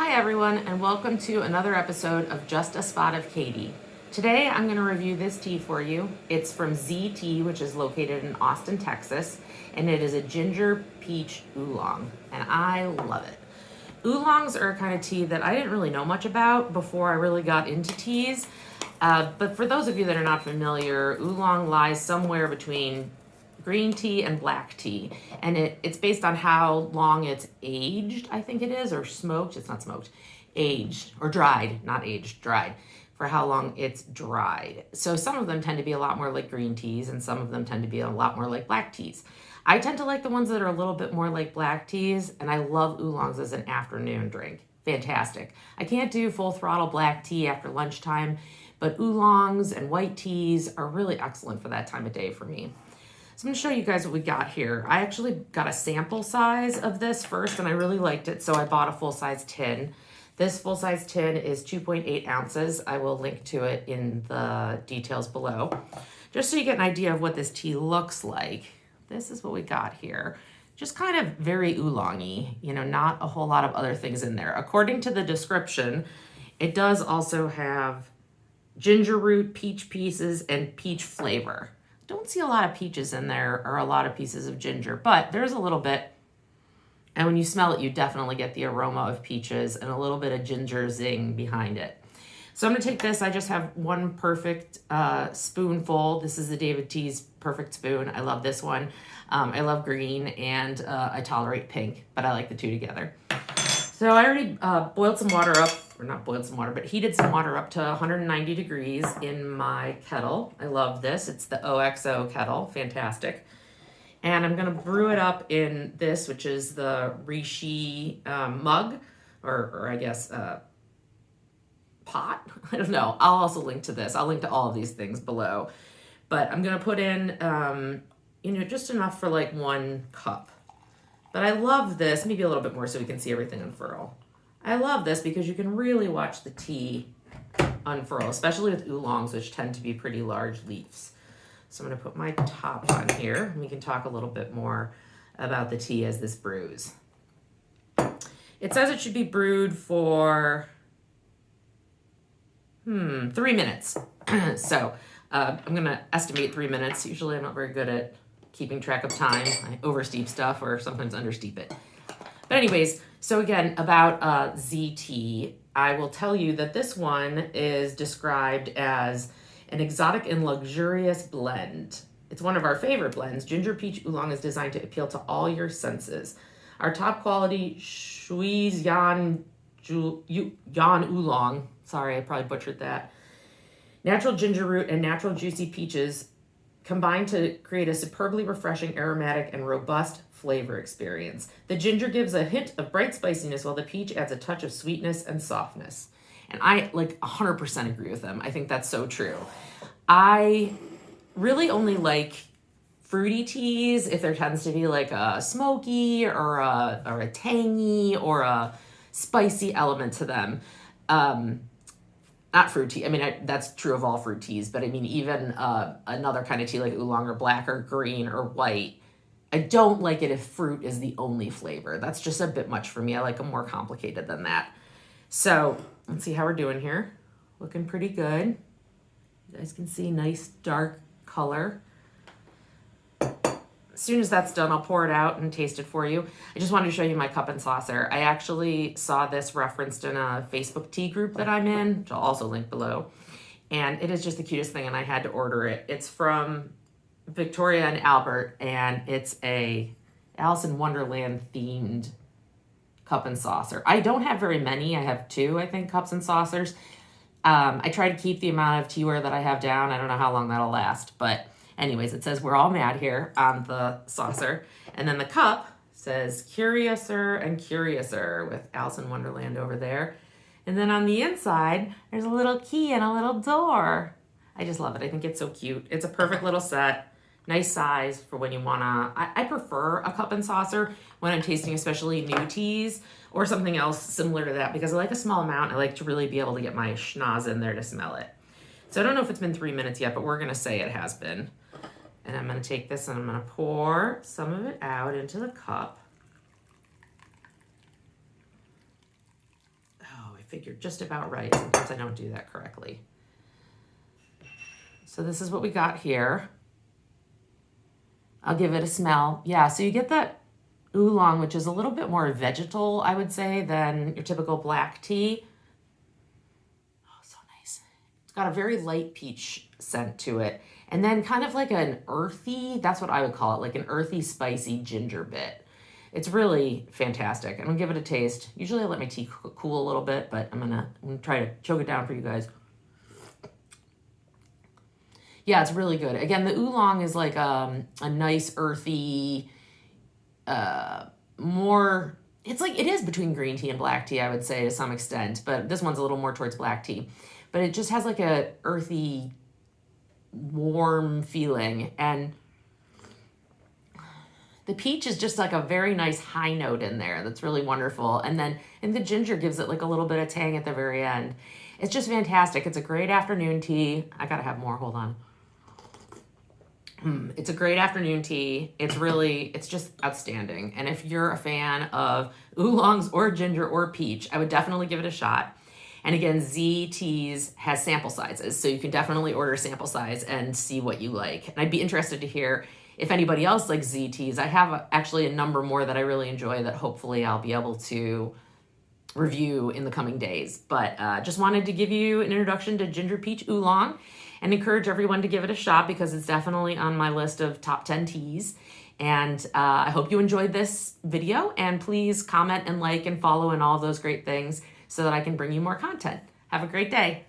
Hi everyone, and welcome to another episode of Just a Spot of Katie. Today I'm going to review this tea for you. It's from Z Tea, which is located in Austin, Texas, and it is a ginger peach oolong, and I love it. Oolongs are a kind of tea that I didn't really know much about before I really got into teas. But for those of you that are not familiar, oolong lies somewhere between green tea and black tea, and it's based on how long it's aged, I think it is, or smoked. It's not smoked, aged or dried, not aged, dried, for how long it's dried. So some of them tend to be a lot more like green teas, and some of them tend to be a lot more like black teas. I tend to like the ones that are a little bit more like black teas, and I love oolongs as an afternoon drink. Fantastic. I can't do full throttle black tea after lunchtime, but oolongs and white teas are really excellent for that time of day for me. So I'm going to show you guys what we got here. I actually got a sample size of this first, and I really liked it, so I bought a full-size tin. This full-size tin is 2.8 ounces. I will link to it in the details below. Just so you get an idea of what this tea looks like, this is what we got here. Just kind of very oolong-y, not a whole lot of other things in there. According to the description, it does also have ginger root, peach pieces, and peach flavor. Don't see a lot of peaches in there or a lot of pieces of ginger, but there's a little bit. And when you smell it, you definitely get the aroma of peaches and a little bit of ginger zing behind it. So I'm going to take this. I just have one perfect spoonful. This is the David T's perfect spoon. I love this one. I love green, and I tolerate pink, but I like the two together. So I already boiled some water up, or not boiled some water, but heated some water up to 190 degrees in my kettle. I love this. It's the OXO kettle. Fantastic. And I'm going to brew it up in this, which is the Rishi mug, or I guess pot. I don't know. I'll also link to this. I'll link to all of these things below. But I'm going to put in, just enough for like 1 cup. But I love this, maybe a little bit more so we can see everything unfurl. I love this because you can really watch the tea unfurl, especially with oolongs, which tend to be pretty large leaves. So I'm going to put my top on here, and we can talk a little bit more about the tea as this brews. It says it should be brewed for 3 minutes. So I'm going to estimate 3 minutes. Usually I'm not very good at keeping track of time. I oversteep stuff or sometimes understeep it. But anyways, so again, about ZT, I will tell you that this one is described as an exotic and luxurious blend. It's one of our favorite blends. Ginger Peach Oolong is designed to appeal to all your senses. Our top quality Shui Yan Oolong, sorry, I probably butchered that, natural ginger root and natural juicy peaches combine to create a superbly refreshing, aromatic, and robust flavor experience. The ginger gives a hint of bright spiciness, while the peach adds a touch of sweetness and softness. And I 100% agree with them. I think that's so true. I really only like fruity teas if there tends to be like a smoky or a tangy or a spicy element to them. Not fruit tea. I mean, that's true of all fruit teas, but I mean, even another kind of tea like oolong or black or green or white, I don't like it if fruit is the only flavor. That's just a bit much for me. I like them more complicated than that. So let's see how we're doing here. Looking pretty good. You guys can see nice dark color. As soon as that's done, I'll pour it out and taste it for you. I just wanted to show you my cup and saucer. I actually saw this referenced in a Facebook tea group that I'm in, which I'll also link below. And it is just the cutest thing, and I had to order it. It's from Victoria and Albert, and it's a Alice in Wonderland themed cup and saucer. I don't have very many. I have 2, I think, cups and saucers. I try to keep the amount of teaware that I have down. I don't know how long that'll last, but anyways, it says we're all mad here on the saucer. And then the cup says Curiouser and Curiouser with Alice in Wonderland over there. And then on the inside, there's a little key and a little door. I just love it. I think it's so cute. It's a perfect little set. Nice size for when you want to. I prefer a cup and saucer when I'm tasting especially new teas or something else similar to that, because I like a small amount. I like to really be able to get my schnoz in there to smell it. So I don't know if it's been 3 minutes yet, but we're going to say it has been. And I'm going to take this and I'm going to pour some of it out into the cup. figured just about right. Sometimes I don't do that correctly. So this is what we got here. I'll give it a smell. Yeah, so you get that oolong, which is a little bit more vegetal, I would say, than your typical black tea. Oh, so nice. It's got a very light peach scent to it. And then kind of like an earthy, that's what I would call it, like an earthy, spicy ginger bit. It's really fantastic. I'm gonna give it a taste. Usually I let my tea cool a little bit, but I'm gonna try to choke it down for you guys. Yeah, it's really good. Again, the oolong is like a nice earthy, more, it's like, it is between green tea and black tea, I would say, to some extent, but this one's a little more towards black tea. But it just has like a earthy, warm feeling, and the peach is just like a very nice high note in there that's really wonderful. And the ginger gives it like a little bit of tang at the very end. It's just fantastic. It's a great afternoon tea. I gotta have more, hold on. It's a great afternoon tea. It's just outstanding. And if you're a fan of oolongs or ginger or peach, I would definitely give it a shot. And again, Z Teas has sample sizes, so you can definitely order sample size and see what you like. And I'd be interested to hear if anybody else likes Z Teas. I have actually a number more that I really enjoy that hopefully I'll be able to review in the coming days. But just wanted to give you an introduction to ginger peach oolong and encourage everyone to give it a shot because it's definitely on my list of top 10 teas. And I hope you enjoyed this video, and please comment and like and follow and all those great things so that I can bring you more content. Have a great day.